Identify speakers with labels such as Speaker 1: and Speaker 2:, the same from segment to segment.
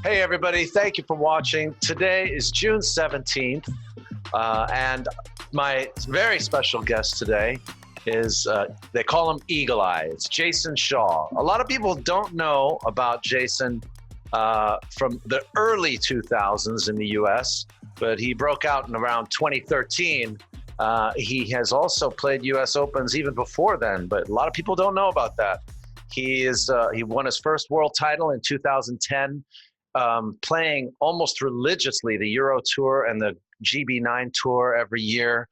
Speaker 1: Hey, everybody. Thank you for watching. Today is June 17th, and my very special guest today is, they call him Eagle Eye. It's Jayson Shaw. A lot of people don't know about Jayson from the early 2000s in the U.S., but he broke out in around 2013. He has also played U.S. Opens even before then, but a lot of people don't know about that. He won his first world title in 2010, playing almost religiously the Euro Tour and the GB9 Tour every year,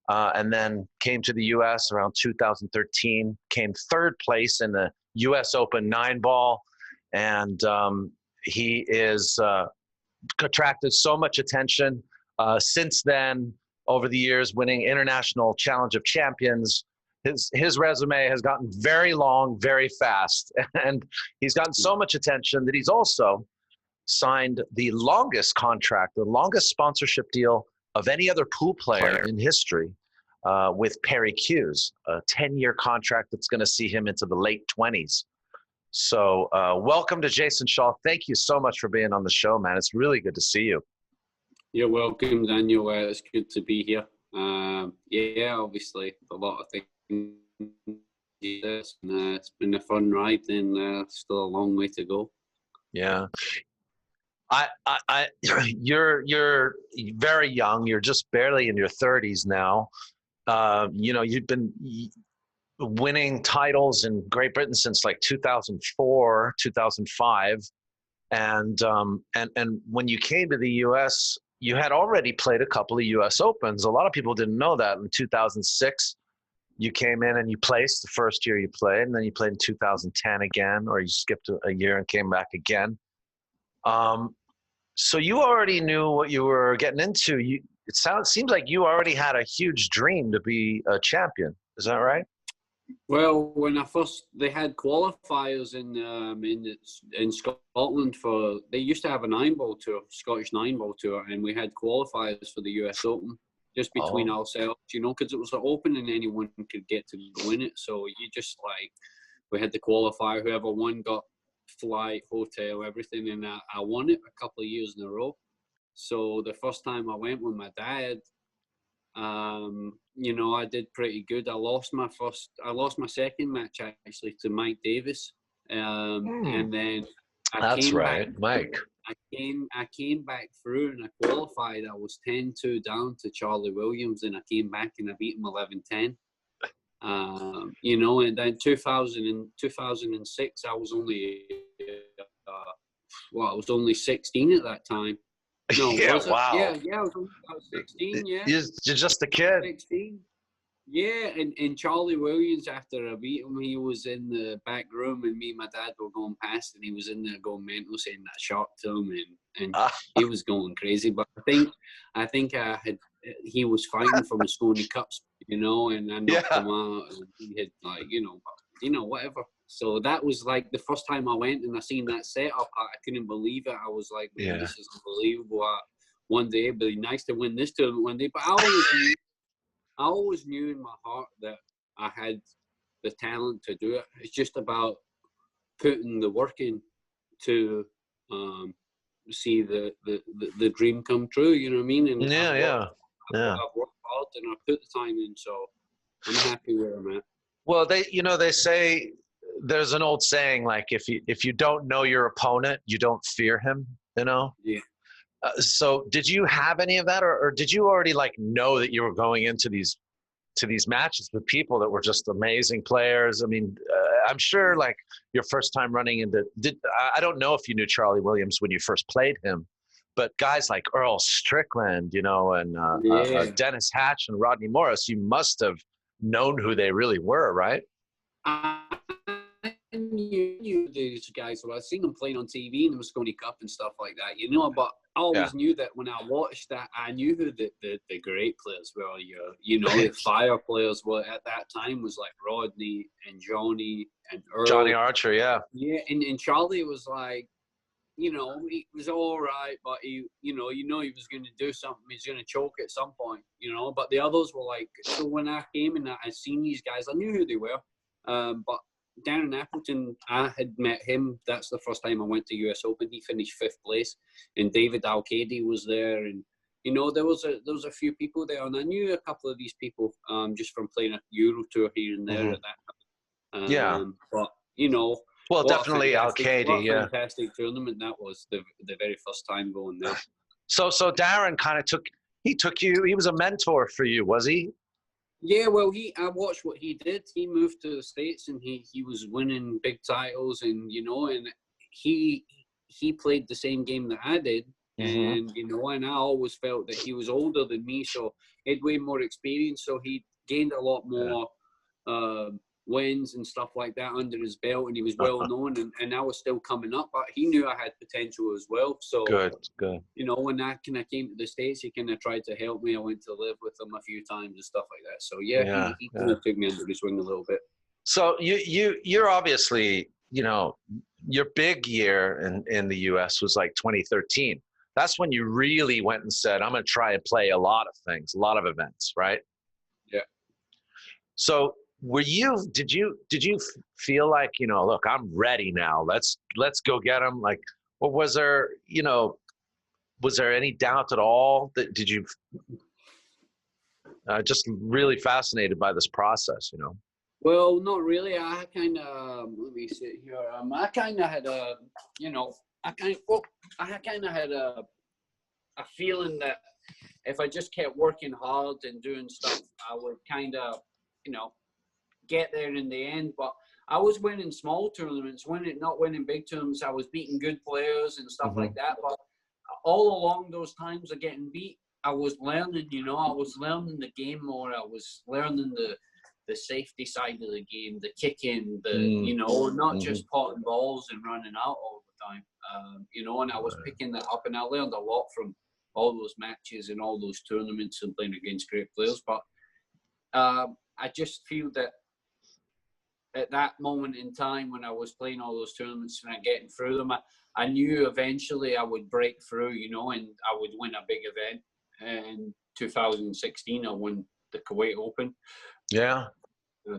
Speaker 1: and then came to the U.S. around 2013, came third place in the U.S. Open 9-ball, and he is attracted so much attention since then, over the years, winning International Challenge of Champions. His resume has gotten very long, very fast, and he's gotten so much attention that he's also signed the longest contract, the longest sponsorship deal of any other pool player in history with Perry Hughes, a 10-year contract that's going to see him into the late 20s. So welcome to Jayson Shaw. Thank you so much for being on the show, man. It's really good to see you. You're
Speaker 2: welcome, Daniel. It's good to be here. Yeah, obviously, a lot of things. It's been a fun ride, and still a long way to go.
Speaker 1: Yeah. You're very young. You're just barely in your 30s now. You know, you've been winning titles in Great Britain since like 2004, 2005. And when you came to the U.S., you had already played a couple of U.S. Opens. A lot of people didn't know that. In 2006, you came in and you placed the first year you played, and then you played in 2010 again, or you skipped a year and came back again. So you already knew what you were getting into. It seems like you already had a huge dream to be a champion. Is that right?
Speaker 2: Well, when they had qualifiers in Scotland for, they used to have a 9-ball tour, Scottish 9-ball tour, and we had qualifiers for the US Open just between ourselves, you know, because it was open and anyone could get to go in it. So you just we had the qualifier, whoever won got flight, hotel, everything, and I won it a couple of years in a row. So the first time I went with my dad, you know, I did pretty good. I lost my second match actually to Mike Davis, and then I came back through and I qualified. I was 10-2 down to Charlie Williams, and I came back and I beat him 11-10. You know, and then 2006, I was only I was only 16 at that time. No,
Speaker 1: yeah, wow.
Speaker 2: Yeah, I was 16. Yeah,
Speaker 1: you're just a kid.
Speaker 2: 16. Yeah, and Charlie Williams, after I beat him, he was in the back room, and me and my dad were going past, and he was in there going mental, saying that shot to him, and he was going crazy. But I think he was fighting for Moscone Cups, you know, and I knocked him out, and he had you know, whatever. So that was like the first time I went and I seen that setup. I couldn't believe it. I was like, man, this is unbelievable. One day it'd be nice to win this tournament one day. But I always knew in my heart that I had the talent to do it. It's just about putting the work in to see the dream come true. You know what I mean? And I've worked hard and I put the time in. So I'm happy where I'm at.
Speaker 1: Well, they say, there's an old saying, like, if you don't know your opponent, you don't fear him, you know?
Speaker 2: Yeah.
Speaker 1: So did you have any of that, or did you already know that you were going into these matches with people that were just amazing players? I mean, I'm sure your first time running into, I don't know if you knew Charlie Williams when you first played him, but guys like Earl Strickland, you know, and Dennis Hatch and Rodney Morris, you must have known who they really were, right?
Speaker 2: I knew these guys. Well, I've seen them playing on TV in the Moscone Cup and stuff like that, you know. But I always knew that when I watched that, I knew who the great players were. You know, the fire players were at that time was like Rodney and Johnny and Earl.
Speaker 1: Johnny Archer, yeah.
Speaker 2: Yeah, and Charlie was like, you know, he was all right, but he was going to do something. He's going to choke at some point, you know. But the others were like, so when I came and I seen these guys, I knew who they were, but Darren Appleton, I had met him. That's the first time I went to US Open. He finished 5th place, and David Alcady was there, and you know there was a few people there, and I knew a couple of these people just from playing a Euro Tour here and there at that time.
Speaker 1: Yeah.
Speaker 2: But you know,
Speaker 1: Well, definitely
Speaker 2: fantastic
Speaker 1: Alcady.
Speaker 2: tournament that was, the very first time going there.
Speaker 1: So Darren kind of took you. He was a mentor for you, was he?
Speaker 2: Yeah, well, I watched what he did. He moved to the States, and he was winning big titles, and you know, and he played the same game that I did, and you know, and I always felt that he was older than me, so he had way more experience, so he gained a lot more wins and stuff like that under his belt, and he was well known, and I was still coming up, but he knew I had potential as well. So
Speaker 1: good.
Speaker 2: You know, when I kind of came to the States, he kind of tried to help me. I went to live with him a few times and stuff like that. So he kind of took me under his wing a little bit.
Speaker 1: So you're obviously, you know, your big year in the US was like 2013. That's when you really went and said, I'm going to try and play a lot of things, a lot of events, right?
Speaker 2: Yeah.
Speaker 1: So did you feel like, you know, look, I'm ready now. Let's go get them. Like, or was there any doubt at all? Did you just really fascinated by this process, you know?
Speaker 2: Well, not really. I kind of, let me see here. I kind of had a, you know, I kind of had a feeling that if I just kept working hard and doing stuff, I would kind of, you know, get there in the end. But I was winning small tournaments, not winning big tournaments. I was beating good players and stuff like that. But all along those times of getting beat, I was learning, you know, I was learning the game more. I was learning the safety side of the game, the kicking, you know, not just potting balls and running out all the time. You know, and I was picking that up, and I learned a lot from all those matches and all those tournaments and playing against great players. But I just feel that at that moment in time when I was playing all those tournaments and getting through them, I knew eventually I would break through, you know, and I would win a big event. In 2016, I won the Kuwait Open.
Speaker 1: Yeah.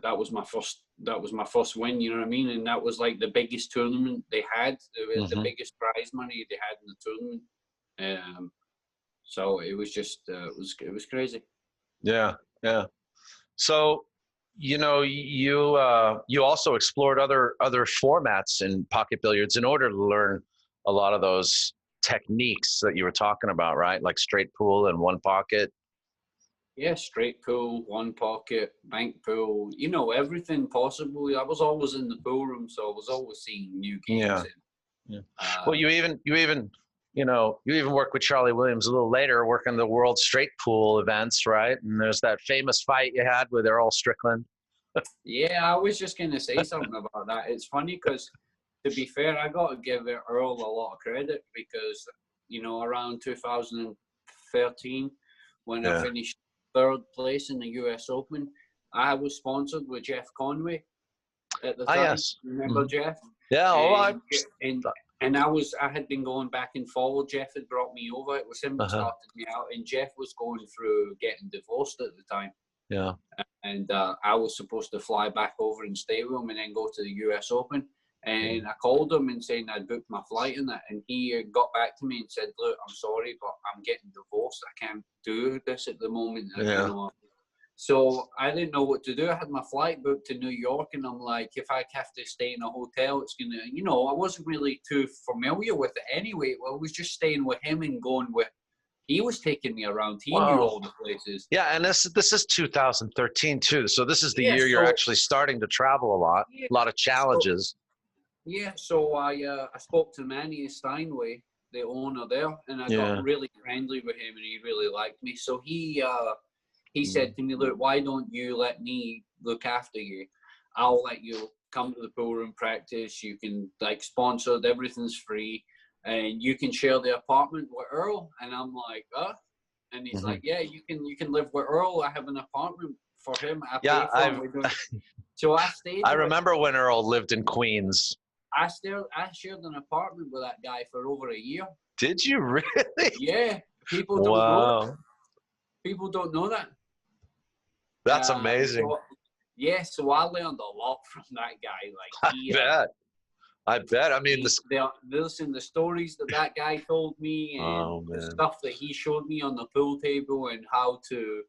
Speaker 2: That was my first win, you know what I mean? And that was like the biggest tournament they had. It was the biggest prize money they had in the tournament. So it was just, it was crazy.
Speaker 1: Yeah. Yeah. So, you know, you also explored other formats in pocket billiards in order to learn a lot of those techniques that you were talking about, right? Like straight pool and one pocket.
Speaker 2: Yeah, straight pool, one pocket, bank pool, you know, everything possible. I was always in the pool room, so I was always seeing new games.
Speaker 1: Yeah. Well, you even you know, you even worked with Charlie Williams a little later, working the World Straight Pool events, right? And there's that famous fight you had with Earl Strickland.
Speaker 2: Yeah, I was just going to say something about that. It's funny because, to be fair, I got to give Earl a lot of credit because, you know, around 2013, when I finished 3rd place in the US Open, I was sponsored with Jeff Conway at the time.
Speaker 1: Yes.
Speaker 2: Remember Jeff?
Speaker 1: Yeah.
Speaker 2: And I had been going back and forward. Jeff had brought me over. It was him that started me out, and Jeff was going through getting divorced at the time.
Speaker 1: Yeah.
Speaker 2: And I was supposed to fly back over and stay with him and then go to the US Open. And I called him and saying I'd booked my flight and that. And he got back to me and said, look, I'm sorry, but I'm getting divorced. I can't do this at the moment. You know? So I didn't know what to do. I had my flight booked to New York, and I'm like, if I have to stay in a hotel, it's going to, you know, I wasn't really too familiar with it anyway. Well, I was just staying with him and going with, he was taking me around. He knew all the places. Yeah,
Speaker 1: and this is 2013 too. So this is the year you're actually starting to travel a lot, a lot of challenges.
Speaker 2: So I spoke to Manny Steinway, the owner there, and I got really friendly with him, and he really liked me. So he said to me, look, why don't you let me look after you? I'll let you come to the pool room practice. You can, like, sponsored, everything's free, and you can share the apartment with Earl. And I'm like, and he's like, yeah, you can live with Earl. I have an apartment for him. So I stayed.
Speaker 1: I remember when Earl lived in Queens.
Speaker 2: I shared an apartment with that guy for over a year.
Speaker 1: Did you really?
Speaker 2: Yeah. People don't know that. People don't know that.
Speaker 1: That's amazing.
Speaker 2: yeah, so I learned a lot from that guy. Like, he,
Speaker 1: I bet. I mean,
Speaker 2: listen, the stories that guy told me, and the stuff that he showed me on the pool table, and how to.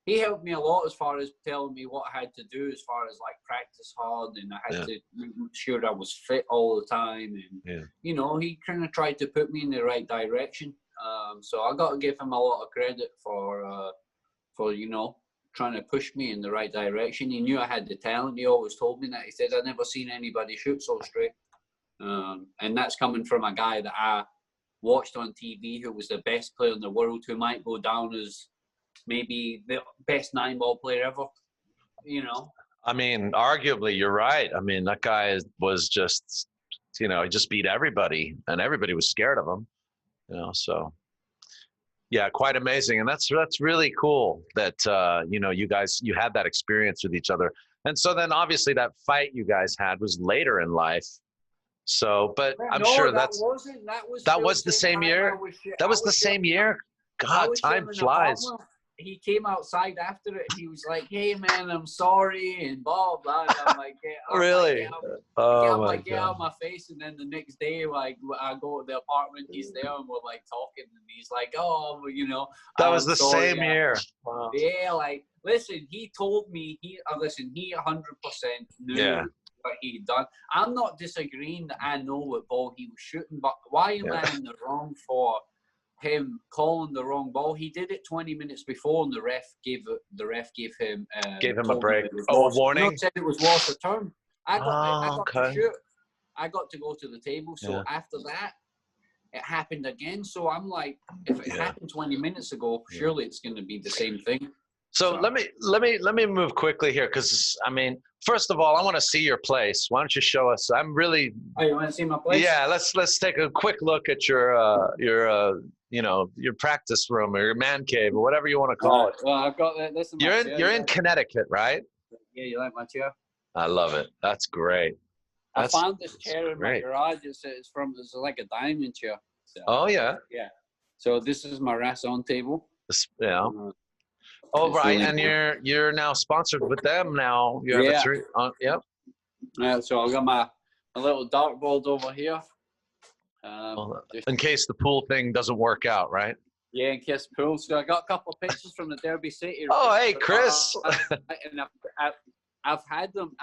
Speaker 2: He helped me a lot as far as telling me what I had to do, as far as like practice hard, and I had to make sure I was fit all the time, and you know, he kind of tried to put me in the right direction. So I got to give him a lot of credit for you know, trying to push me in the right direction. He knew I had the talent. He always told me that. He said, "I've never seen anybody shoot so straight." And that's coming from a guy that I watched on TV, who was the best player in the world, who might go down as maybe the best 9-ball player ever, you know.
Speaker 1: I mean, arguably, you're right. I mean, that guy was just, you know, he just beat everybody, and everybody was scared of him, you know. So, yeah, quite amazing, and that's really cool that you know, you had that experience with each other, and so then obviously that fight you guys had was later in life. So, but I'm sure that was the same year. That was the same year. God, time flies.
Speaker 2: He came outside after it, and he was like, "Hey man, I'm sorry," and blah blah. And I'm like,
Speaker 1: really?
Speaker 2: Like, get out of my face. And then the next day, like, I go to the apartment, he's there, and we're like talking, and he's like, "Oh, you know."
Speaker 1: That was the same year.
Speaker 2: Wow. Yeah, like, listen, he told me, he 100% knew what he'd done. I'm not disagreeing that I know what ball he was shooting, but why am I in the wrong for him calling the wrong ball? He did it 20 minutes before, and the ref gave him
Speaker 1: a break. Oh, a warning.
Speaker 2: No, said it was lost a turn. I got to shoot. I got to go to the table. So after that, it happened again. So I'm like, if it happened 20 minutes ago, surely it's going to be the same thing.
Speaker 1: So let me move quickly here, because I mean, first of all, I want to see your place. Why don't you show us? I'm really.
Speaker 2: Oh, you want to see my place?
Speaker 1: Yeah, let's take a quick look at your you know, your practice room or your man cave or whatever you want to call it.
Speaker 2: Well, I've got that. This is my chair.
Speaker 1: You're in Connecticut, right?
Speaker 2: Yeah, you like my chair?
Speaker 1: I love it. That's great.
Speaker 2: I found this chair in my garage. It's like a diamond chair. So,
Speaker 1: oh yeah.
Speaker 2: Yeah. So this is my Rasan table.
Speaker 1: Yeah. Oh right, and you're now sponsored with them now. You have a 3. Yep.
Speaker 2: Yeah. So I've got my little dartboard over here.
Speaker 1: In case the pool thing doesn't work out, right?
Speaker 2: Yeah, in case pool. So I got a couple of pictures from the Derby City.
Speaker 1: Oh, hey, Chris.
Speaker 2: And I've had them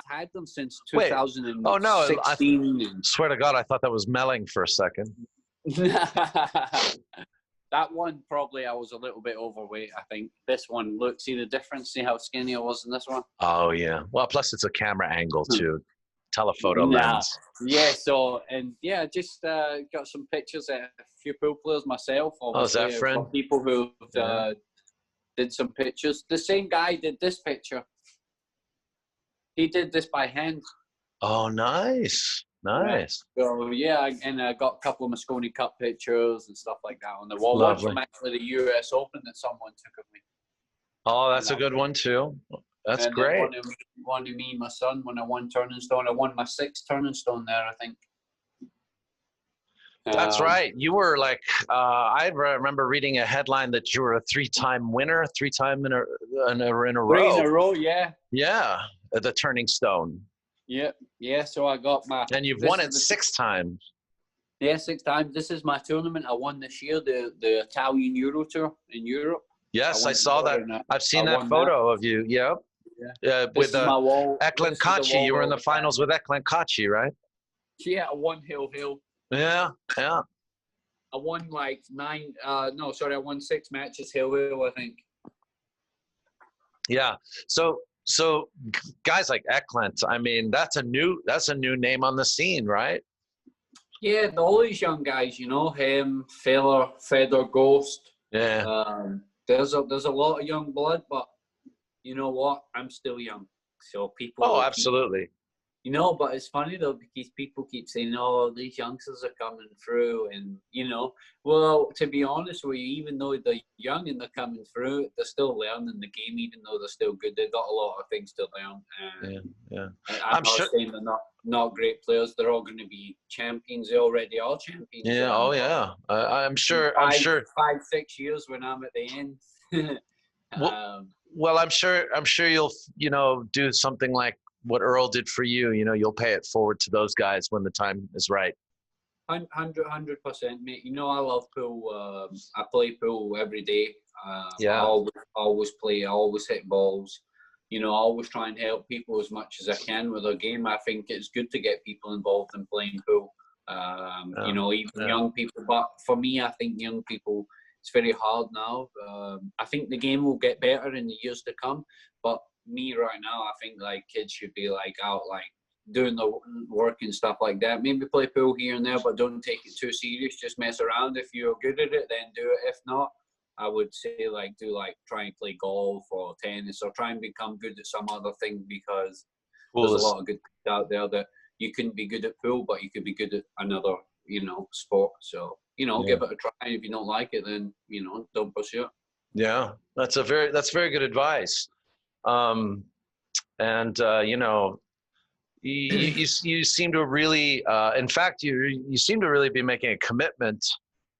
Speaker 2: since 2016.
Speaker 1: Oh no! I swear to God, I thought that was Melling for a second.
Speaker 2: That one, probably I was a little bit overweight, I think. This one, look, see the difference? See how skinny I was in this one?
Speaker 1: Oh, yeah. Well, plus it's a camera angle, too. Telephoto lens.
Speaker 2: Yeah, so, and yeah, just got some pictures of a few pool players myself.
Speaker 1: Oh, is that friend?
Speaker 2: People who did some pictures. The same guy did this picture. He did this by hand.
Speaker 1: Oh, nice. Nice.
Speaker 2: So yeah, and I got a couple of Moscone Cup pictures and stuff like that on the wall. One from actually the US Open that someone took of me.
Speaker 1: Oh, that's a good one too. That's great.
Speaker 2: One of me and my son when I won Turning Stone. I won my 6th Turning Stone there, I think.
Speaker 1: That's right. You were like, I remember reading a headline that you were a 3-time winner, 3-time in a row.
Speaker 2: 3 in a row, yeah.
Speaker 1: Yeah, the Turning Stone.
Speaker 2: Yeah. So I got my.
Speaker 1: And you've won it 6 times.
Speaker 2: Yeah, 6 times. This is my tournament. I won this year, the Italian Euro Tour in Europe.
Speaker 1: Yes, I saw that. I've seen that photo of you. Yep. Yeah. With Eklund Kachi. You were in the finals with Eklund Kachi, right?
Speaker 2: Yeah, I won Hill.
Speaker 1: Yeah.
Speaker 2: I won like 9. I won 6 matches Hill, I think.
Speaker 1: Yeah. So guys like Eklund, I mean, that's a new name on the scene, right?
Speaker 2: Yeah, all these young guys, you know, him, Feller, Feder, Ghost.
Speaker 1: Yeah.
Speaker 2: There's a lot of young blood, but you know what? I'm still young, so people.
Speaker 1: Oh, absolutely.
Speaker 2: You know, but it's funny though, because people keep saying, "Oh, these youngsters are coming through," and you know, well, to be honest with you, even though they're young and they're coming through, they're still learning the game. Even though they're still good, they've got a lot of things to learn.
Speaker 1: Yeah.
Speaker 2: I'm not saying they're not great players. They're all going to be champions. They already are champions.
Speaker 1: Yeah. Oh, yeah. I'm sure.
Speaker 2: 5-6 years when I'm at the end.
Speaker 1: Well, I'm sure you'll, do something like what Earl did for you. You'll pay it forward to those guys when the time is right.
Speaker 2: 100%, mate. I love pool. I play pool every day. I
Speaker 1: Yeah.
Speaker 2: always play. I always hit balls. I always try and help people as much as I can with their game. I think it's good to get people involved in playing pool. Even young people. But for me, I think young people, it's very hard now. I think the game will get better in the years to come. But me right now, I think like kids should be like out like doing the work and stuff like that. Maybe play pool here and there, but don't take it too serious. Just mess around. If you're good at it, then do it. If not, I would say try and play golf or tennis or try and become good at some other thing, because there's a lot of good things out there that you couldn't be good at pool, but you could be good at another, sport. So, give it a try. If you don't like it, then, don't pursue it.
Speaker 1: Yeah, that's very good advice. You seem to really, in fact, you seem to really be making a commitment.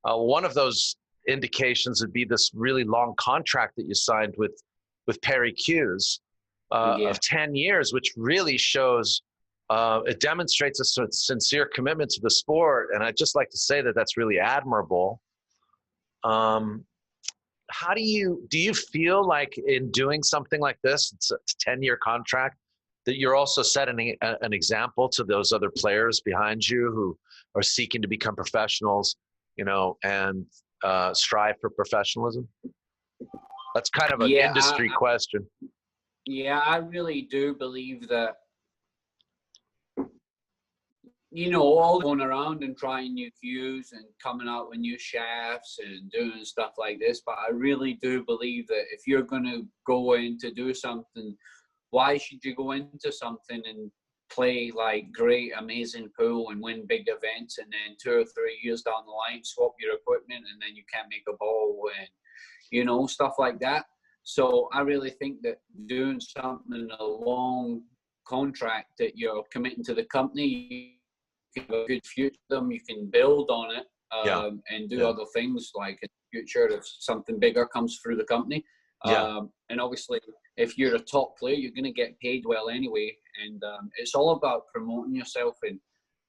Speaker 1: One of those indications would be this really long contract that you signed with Perry Hughes of 10 years, which really shows, it demonstrates a sincere commitment to the sport. And I'd just like to say that that's really admirable. How do you feel like in doing something like this, it's a 10-year contract, that you're also setting an example to those other players behind you who are seeking to become professionals, and strive for professionalism? That's kind of an industry question.
Speaker 2: Yeah, I really do believe that, all going around and trying new cues and coming out with new shafts and doing stuff like this. But I really do believe that if you're going to go in to do something, why should you go into something and play like great, amazing pool and win big events, and then 2 or 3 years down the line swap your equipment and then you can't make a ball and, stuff like that. So I really think that doing something, a long contract that you're committing to the company, you can have a good future with them, you can build on it and do other things like in the future if something bigger comes through the company. And obviously, if you're a top player, you're going to get paid well anyway. And it's all about promoting yourself. And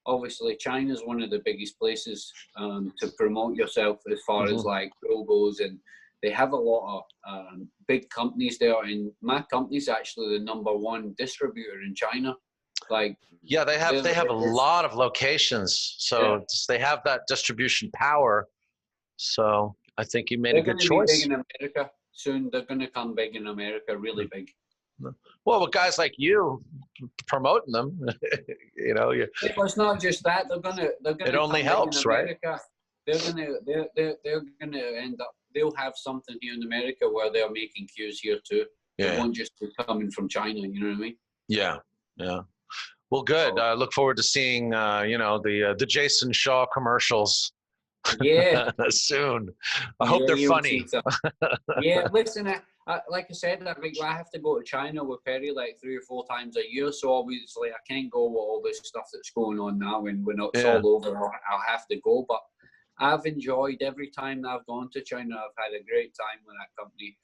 Speaker 2: obviously, China is one of the biggest places to promote yourself as far as like pro goes. And they have a lot of big companies there. And my company's actually the #1 distributor in China. They have a lot of locations, so they have that distribution power. So I think you made a good choice. They're going to be big in America soon. They're going to come big in America, really big.
Speaker 1: Well, with guys like you promoting them,
Speaker 2: it's not just that. They're going to. It only helps, right? They're going to end up. They'll have something here in America where they're making cues here too. It won't just be coming from China. You know what I mean? Yeah.
Speaker 1: Well, good. I look forward to seeing, the Jayson Shaw commercials. Soon. I hope they're funny.
Speaker 2: Listen, like I said, I have to go to China with Perry like 3 or 4 times a year. So obviously, I can't go with all this stuff that's going on now. And when it's all over, I'll have to go. But I've enjoyed every time that I've gone to China. I've had a great time with that company.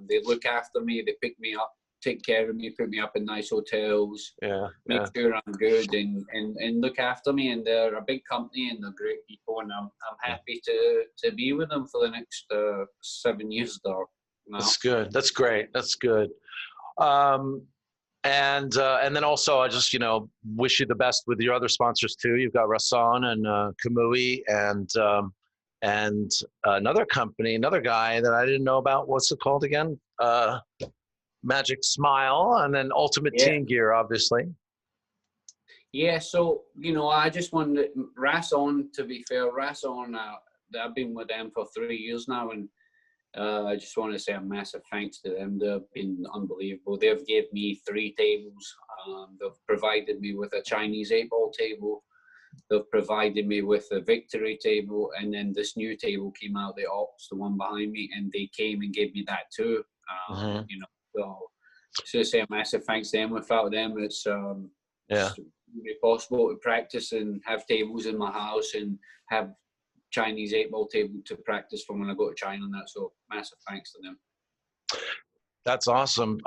Speaker 2: They look after me. They pick me up, take care of me, put me up in nice hotels, make sure I'm good and look after me. And they're a big company and they're great people, and I'm happy to be with them for the next 7 years there.
Speaker 1: That's good. That's great. That's good. And then also I just, wish you the best with your other sponsors too. You've got Rasan and Kamui and another company, another guy that I didn't know about. What's it called again? Magic Smile, and then Ultimate Team Gear, obviously.
Speaker 2: Yeah, so, I just wanted Rasan, to be fair, I've been with them for 3 years now, and I just want to say a massive thanks to them. They've been unbelievable. They've given me 3 tables. They've provided me with a Chinese 8-ball table. They've provided me with a victory table, and then this new table came out, the Ops, the one behind me, and they came and gave me that too. So just say a massive thanks to them. Without them, it's really possible to practice and have tables in my house and have Chinese 8-ball table to practice from when I go to China and that. So massive thanks to them.
Speaker 1: That's awesome.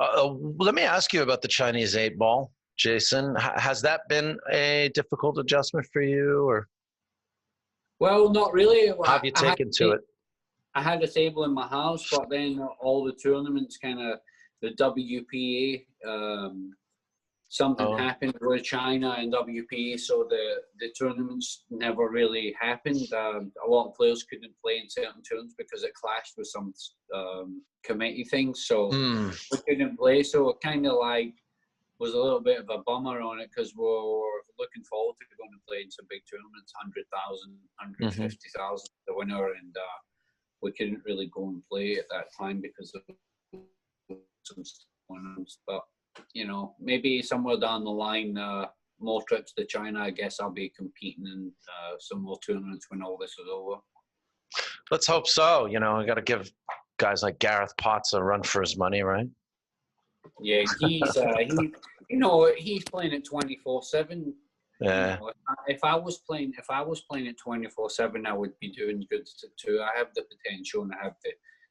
Speaker 1: Let me ask you about the Chinese 8-ball, Jayson. Has that been a difficult adjustment for you, or
Speaker 2: Well, not really.
Speaker 1: how have you taken to it?
Speaker 2: I had a table in my house, but then all the tournaments kind of, the WPA, something happened with China and WPA, so the tournaments never really happened. A lot of players couldn't play in certain tournaments because it clashed with some committee things, so we couldn't play. So it kind of like was a little bit of a bummer on it, because we're looking forward to going to play in some big tournaments, 100,000, 150,000 the winner, and we couldn't really go and play at that time because of some stuff going on. But you know, maybe somewhere down the line, more trips to China. I guess I'll be competing in some more tournaments when all this is over.
Speaker 1: Let's hope so. You know, I got to give guys like Gareth Potts a run for his money, right?
Speaker 2: Yeah, he's he's playing at 24/7.
Speaker 1: Yeah.
Speaker 2: You know, if I was playing at 24/7, I would be doing good too. I have the potential and I have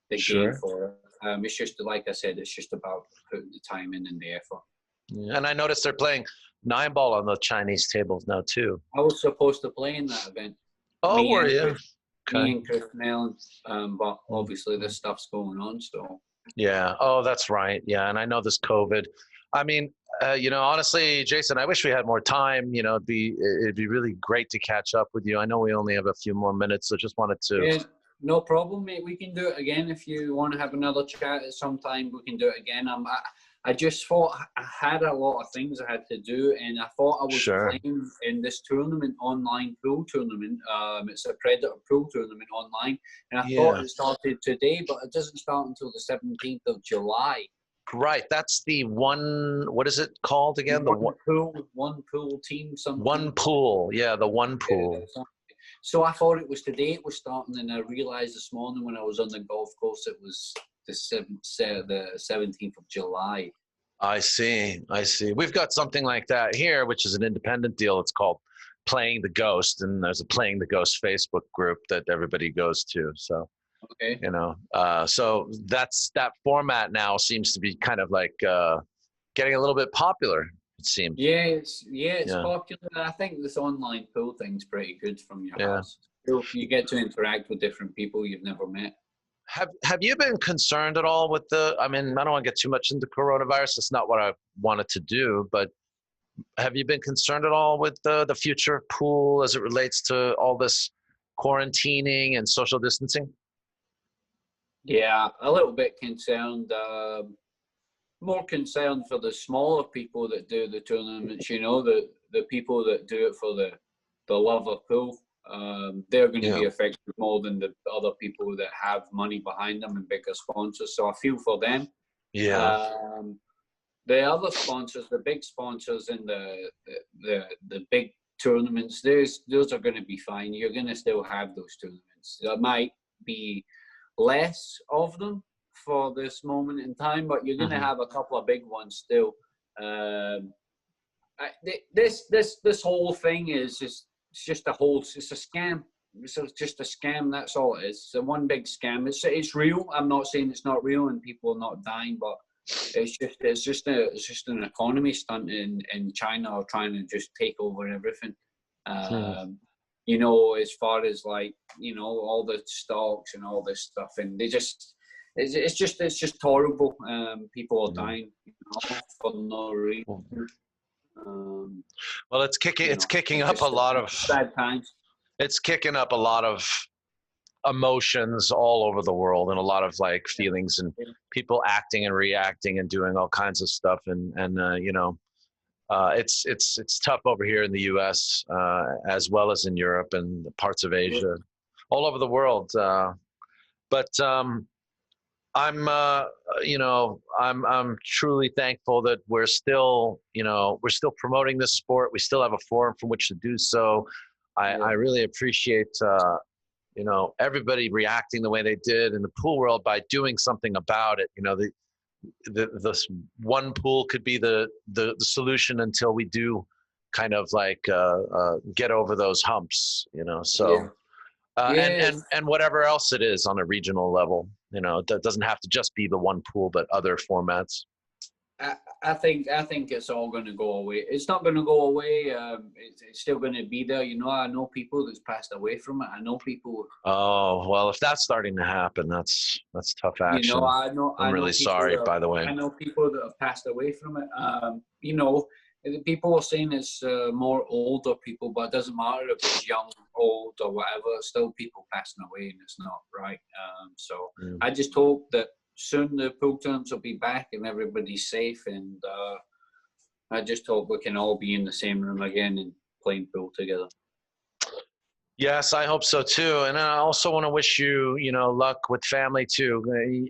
Speaker 2: the game for it. It's just, like I said, it's just about putting the time in and the effort.
Speaker 1: Yeah. And I noticed they're playing 9-ball on the Chinese tables now too.
Speaker 2: I was supposed to play in that event.
Speaker 1: Oh, were you?
Speaker 2: Me and Chris Mellon, but obviously this stuff's going on, so.
Speaker 1: Yeah. Oh, that's right. Yeah. And I know this COVID. I mean, you know, honestly, Jayson, I wish we had more time. You know, it'd be really great to catch up with you. I know we only have a few more minutes, so just wanted to.
Speaker 2: Yeah, no problem, mate. We can do it again if you want to have another chat at some time. We can do it again. I just thought I had a lot of things I had to do, and I thought I was playing in this tournament, online pool tournament. It's a Predator pool tournament online, and I thought it started today, but it doesn't start until the 17th of July.
Speaker 1: Right, that's the one. What is it called again?
Speaker 2: The one pool team. Something.
Speaker 1: One pool, yeah, the one pool.
Speaker 2: Yeah, so I thought it was today it was starting, and I realized this morning when I was on the golf course it was the 17th of July.
Speaker 1: I see. We've got something like that here, which is an independent deal. It's called Playing the Ghost, and there's a Playing the Ghost Facebook group that everybody goes to. So, you know, so that format now seems to be kind of like getting a little bit popular. It seems.
Speaker 2: Yeah, it's popular. I think this online pool thing's pretty good from your house. So you get to interact with different people you've never met.
Speaker 1: Have you been concerned at all with I mean, I don't want to get too much into coronavirus. It's not what I wanted to do, but have you been concerned at all with the future of pool as it relates to all this quarantining and social distancing?
Speaker 2: Yeah, a little bit concerned. More concerned for the smaller people that do the tournaments, you know, the people that do it for the love of pool. They're going to be affected more than the other people that have money behind them and bigger sponsors. So I feel for them.
Speaker 1: Yeah.
Speaker 2: The other sponsors, the big sponsors in the big tournaments, those are going to be fine. You're going to still have those tournaments. There might be less of them for this moment in time, but you're going to have a couple of big ones still. This whole thing is it's a scam. It's just a scam. That's all it is. It's a one big scam. It's real. I'm not saying it's not real and people are not dying, but it's just an economy stunt in China, or trying to just take over everything. You know, as far as like, you know, all the stocks and all this stuff, and it's just horrible. People are dying, you know, for no reason.
Speaker 1: Well, it's kicking up a lot of
Speaker 2: sad times.
Speaker 1: It's kicking up a lot of emotions all over the world, and a lot of like feelings, and people acting and reacting and doing all kinds of stuff, and you know, it's tough over here in the U.S. As well as in Europe and parts of Asia, all over the world. But I'm truly thankful that we're still promoting this sport. We still have a forum from which to do so. I really appreciate everybody reacting the way they did in the pool world by doing something about it. You know, this one pool could be the solution until we do kind of like get over those humps. You know, so.
Speaker 2: Yes.
Speaker 1: And whatever else it is on a regional level, you know, it doesn't have to just be the one pool, but other formats.
Speaker 2: I think it's all going to go away. It's not going to go away. It's still going to be there. You know, I know people that's passed away from it. I know people.
Speaker 1: Oh, well, if that's starting to happen, that's tough action.
Speaker 2: You know, I know.
Speaker 1: I'm really sorry, by the way.
Speaker 2: I know people that have passed away from it. You know, people are saying it's more older people, but it doesn't matter if it's young, old, or whatever. It's still people passing away, and it's not right. So I just hope that soon the pool tournaments will be back and everybody's safe, and I just hope we can all be in the same room again and playing pool together.
Speaker 1: Yes, I hope so too. And I also want to wish you, you know, luck with family too.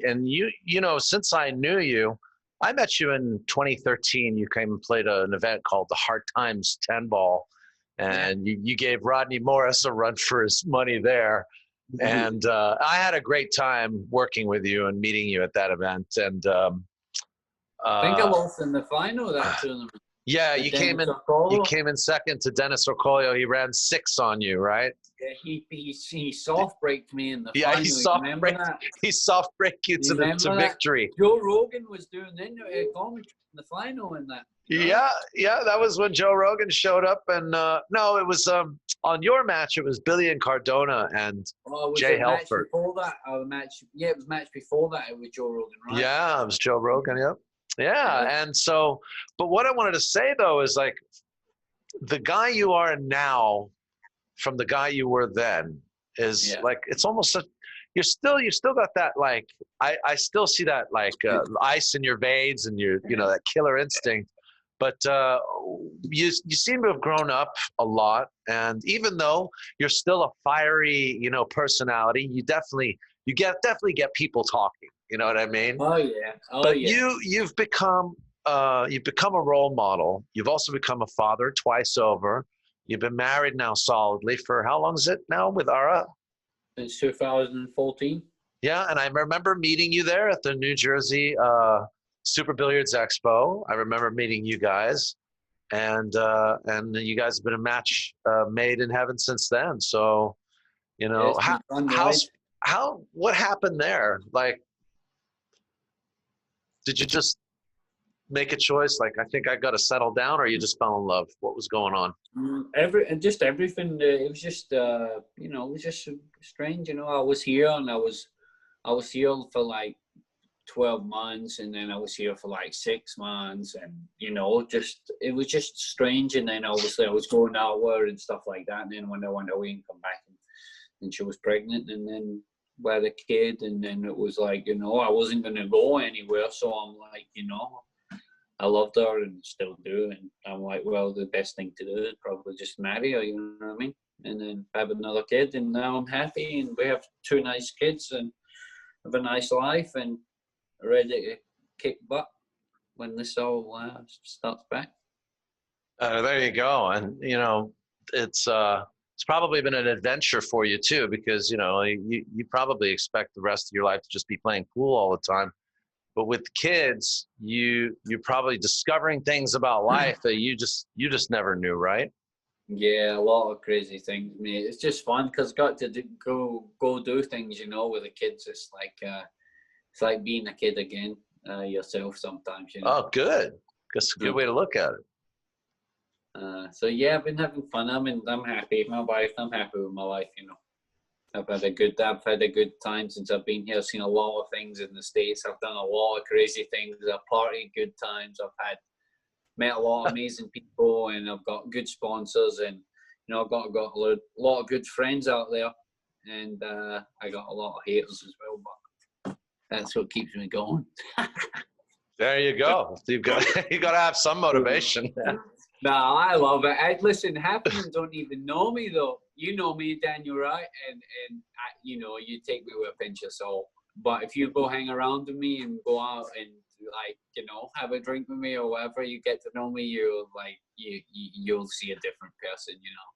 Speaker 1: And you know, since I knew you, I met you in 2013. You came and played an event called the Hard Times 10 Ball, and you gave Rodney Morris a run for his money there. And I had a great time working with you and meeting you at that event. And
Speaker 2: I think I lost in the final of that tournament.
Speaker 1: Yeah, you came in second to Dennis Orcolio. He ran 6 on you, right?
Speaker 2: Yeah, he soft braked me in the final.
Speaker 1: He soft braked you to victory.
Speaker 2: Joe Rogan was doing commentary in the final in that.
Speaker 1: Yeah, that was when Joe Rogan showed up, and no, it was on your match. It was Billy and Cardona and Jay Helford.
Speaker 2: Before that, it was match before that. It was Joe Rogan, right?
Speaker 1: Yeah, it was Joe Rogan. Yep. Yeah, and so, but what I wanted to say though is like, the guy you are now, from the guy you were then, is like, it's almost you still got that, like, I still see that, like, ice in your veins and you know, that killer instinct. But you seem to have grown up a lot, and even though you're still a fiery, you know, personality, you definitely get people talking. You know what I mean?
Speaker 2: Oh yeah.
Speaker 1: But you've become a role model. You've also become a father twice over. You've been married now solidly for how long is it now with Ara?
Speaker 2: Since 2014.
Speaker 1: Yeah, and I remember meeting you there at the New Jersey Super Billiards Expo. I remember meeting you guys, and you guys have been a match made in heaven since then. So, you know, what happened there? Like, did you just make a choice? Like, I think I got to settle down, or you just fell in love? What was going on?
Speaker 2: Everything. It was just, you know, it was just strange. You know, I was here and I was here for like 12 months, and then I was here for like 6 months, and you know, it was just strange. And then obviously I was going out with her and stuff like that. And then when I went away and come back, and she was pregnant, and then with a kid, and then it was like, you know, I wasn't going to go anywhere. So I'm like, you know, I loved her and still do. And I'm like, well, the best thing to do is probably just marry her, you know what I mean? And then have another kid. And now I'm happy, and we have 2 nice kids and have a nice life and ready to kick butt when this all starts back.
Speaker 1: There you go. And, you know, it's probably been an adventure for you too, because, you know, you probably expect the rest of your life to just be playing pool all the time. But with kids, you're probably discovering things about life that you just never knew, right?
Speaker 2: Yeah, a lot of crazy things, mate. It's just fun because got to go do things, you know, with the kids. It's like being a kid again yourself sometimes, you know.
Speaker 1: Oh, good. That's a good way to look at it.
Speaker 2: So yeah, I've been having fun. I'm happy. My wife, I'm happy with my life, you know. I've had a good time since I've been here. I've seen a lot of things in the States. I've done a lot of crazy things. I've partied good times. I've met a lot of amazing people, and I've got good sponsors, and you know, I've got a lot of good friends out there, and I got a lot of haters as well, but that's what keeps me going.
Speaker 1: There you go. You got to have some motivation.
Speaker 2: Nah, I love it. Listen, half of them don't even know me though. You know me, Daniel, right? And you know, you take me with a pinch of salt. But if you go hang around with me and go out and like, you know, have a drink with me or whatever, you get to know me, you'll see a different person, you know.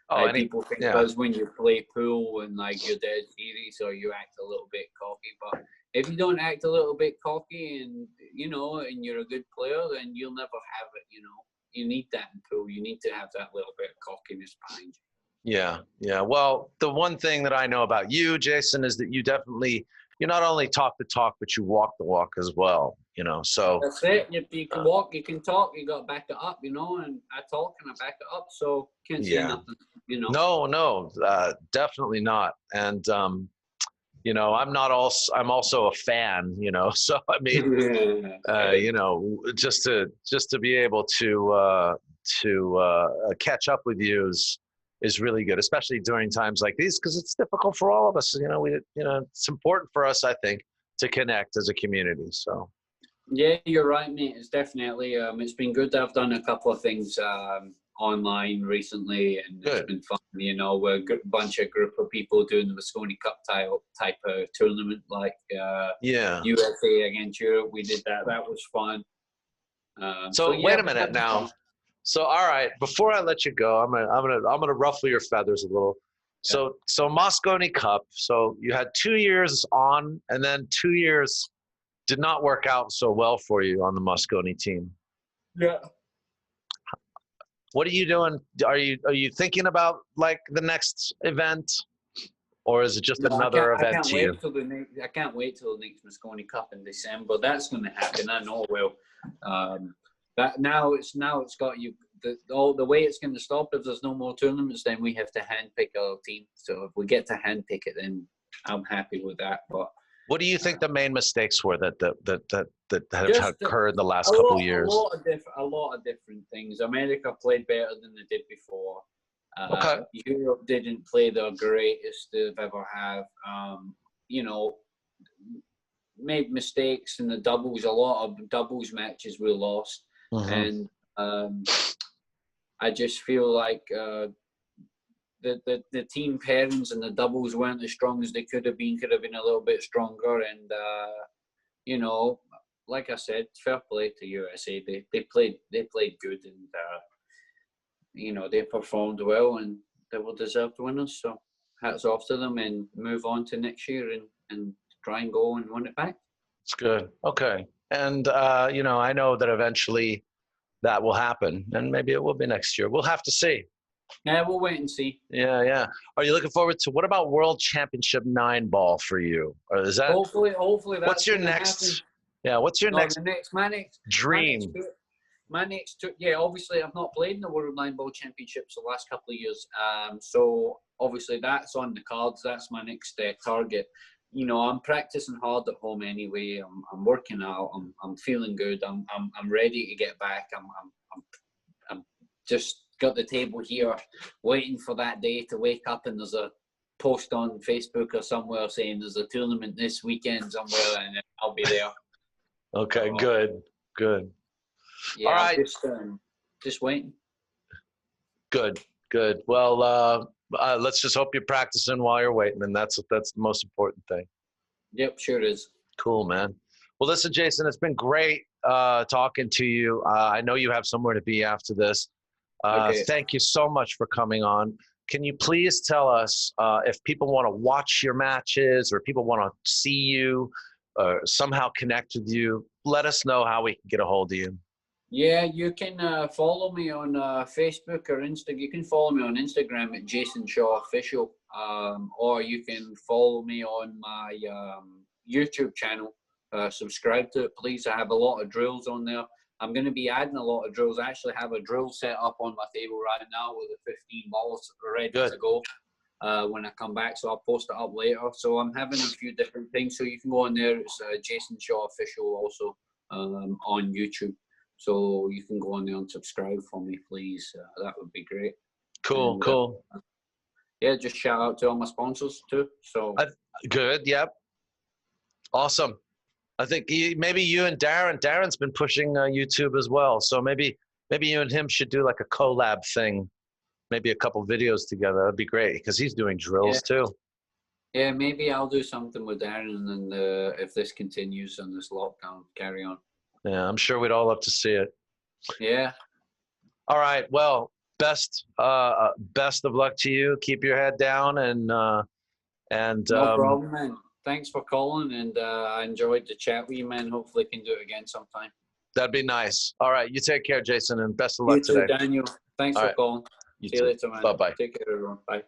Speaker 1: Oh,
Speaker 2: people think because when you play pool and like you're dead serious or you act a little bit cocky, but if you don't act a little bit cocky and you know, and you're a good player, then you'll never have it, you know. You need that in pool. You need to have that little bit of cockiness behind you.
Speaker 1: Yeah, yeah. Well, the one thing that I know about you, Jason, is that you not only talk the talk, but you walk the walk as well. So
Speaker 2: That's it. You can walk, you can talk, you got to back it up, and I talk and I back it up, so can't say
Speaker 1: yeah.
Speaker 2: nothing.
Speaker 1: No, definitely not. And I'm also a fan. So I mean, just to be able to catch up with you is really good, especially during times like these, because it's difficult for all of us. It's important for us, I think, to connect as a community. So.
Speaker 2: Yeah, you're right, mate. It's definitely it's been good. I've done a couple of things online recently, and
Speaker 1: Good.
Speaker 2: It's been fun. We're a bunch of group of people doing the Moscone Cup type of tournament, like USA against Europe. We did that. That was fun.
Speaker 1: So wait a minute now. So all right, before I let you go, I'm gonna ruffle your feathers a little.
Speaker 2: Yeah.
Speaker 1: So Moscone Cup. So you had 2 years on, and then 2 years did not work out so well for you on the Moscone team.
Speaker 2: Yeah.
Speaker 1: What are you doing? Are you thinking about like the next event, or is it just another event to you?
Speaker 2: I can't wait till the next Moscone Cup in December. That's going to happen. I know. Well, that now it's got you. The way it's going to stop, if there's no more tournaments, then we have to handpick our team. So if we get to handpick it, then I'm happy with that. But
Speaker 1: what do you think the main mistakes were that have occurred the last couple of years?
Speaker 2: A lot of different things. America played better than they did before.
Speaker 1: Okay.
Speaker 2: Europe didn't play the greatest they've ever have. Made mistakes in the doubles. A lot of doubles matches we lost, and I just feel like the team pairings and the doubles weren't as strong as they could have been. Could have been a little bit stronger, and like I said, fair play to USA. They played good, and they performed well, and they were deserved winners. So hats off to them, and move on to next year and try and go and win it back.
Speaker 1: It's good. Okay, and I know that eventually that will happen, and maybe it will be next year. We'll have to see.
Speaker 2: Yeah, we'll wait and see.
Speaker 1: Yeah. Are you looking forward to what about World Championship 9 ball for you? Or is that
Speaker 2: hopefully that's
Speaker 1: what's your next
Speaker 2: happen.
Speaker 1: Yeah, what's your next
Speaker 2: dream?
Speaker 1: My
Speaker 2: next obviously I've not played in the World 9 Ball Championships the last couple of years. So obviously that's on the cards. That's my next target. I'm practicing hard at home anyway. I'm working out. I'm feeling good. I'm ready to get back. I'm just got the table here, waiting for that day to wake up and there's a post on Facebook or somewhere saying there's a tournament this weekend somewhere, and I'll be there.
Speaker 1: Okay,
Speaker 2: so,
Speaker 1: good.
Speaker 2: Yeah,
Speaker 1: all right,
Speaker 2: just waiting.
Speaker 1: Good. Well, let's just hope you're practicing while you're waiting, and that's the most important thing.
Speaker 2: Yep, sure is.
Speaker 1: Cool, man. Well, listen, Jason, it's been great talking to you. I know you have somewhere to be after this.
Speaker 2: Okay.
Speaker 1: Thank you so much for coming on. Can you please tell us if people want to watch your matches or people want to see you or somehow connect with you, let us know how we can get a hold of you.
Speaker 2: Yeah, you can follow me on Facebook or Instagram. You can follow me on Instagram at Jayson Shaw Official, or you can follow me on my YouTube channel. Subscribe to it, please. I have a lot of drills on there. I'm going to be adding a lot of drills. I actually have a drill set up on my table right now with the 15 balls ready to go when I come back. So I'll post it up later. So I'm having a few different things. So you can go on there. It's Jayson Shaw Official also on YouTube. So you can go on there and subscribe for me, please. That would be great.
Speaker 1: Cool.
Speaker 2: Yeah, just shout out to all my sponsors too. So
Speaker 1: good. Yep. Awesome. I think maybe you and Darren's been pushing YouTube as well. So maybe you and him should do like a collab thing. Maybe a couple videos together. That'd be great because he's doing drills too.
Speaker 2: Yeah, maybe I'll do something with Darren, and then if this continues on this lockdown, carry on.
Speaker 1: Yeah, I'm sure we'd all love to see it.
Speaker 2: Yeah.
Speaker 1: All right. Well, best of luck to you. Keep your head down and
Speaker 2: no problem, man. Thanks for calling, and I enjoyed the chat with you, man. Hopefully, can do it again sometime.
Speaker 1: That'd be nice. All right, you take care, Jason, and best of luck today.
Speaker 2: You too, Daniel. Thanks for calling. See you later, man.
Speaker 1: Bye-bye.
Speaker 2: Take care, everyone. Bye.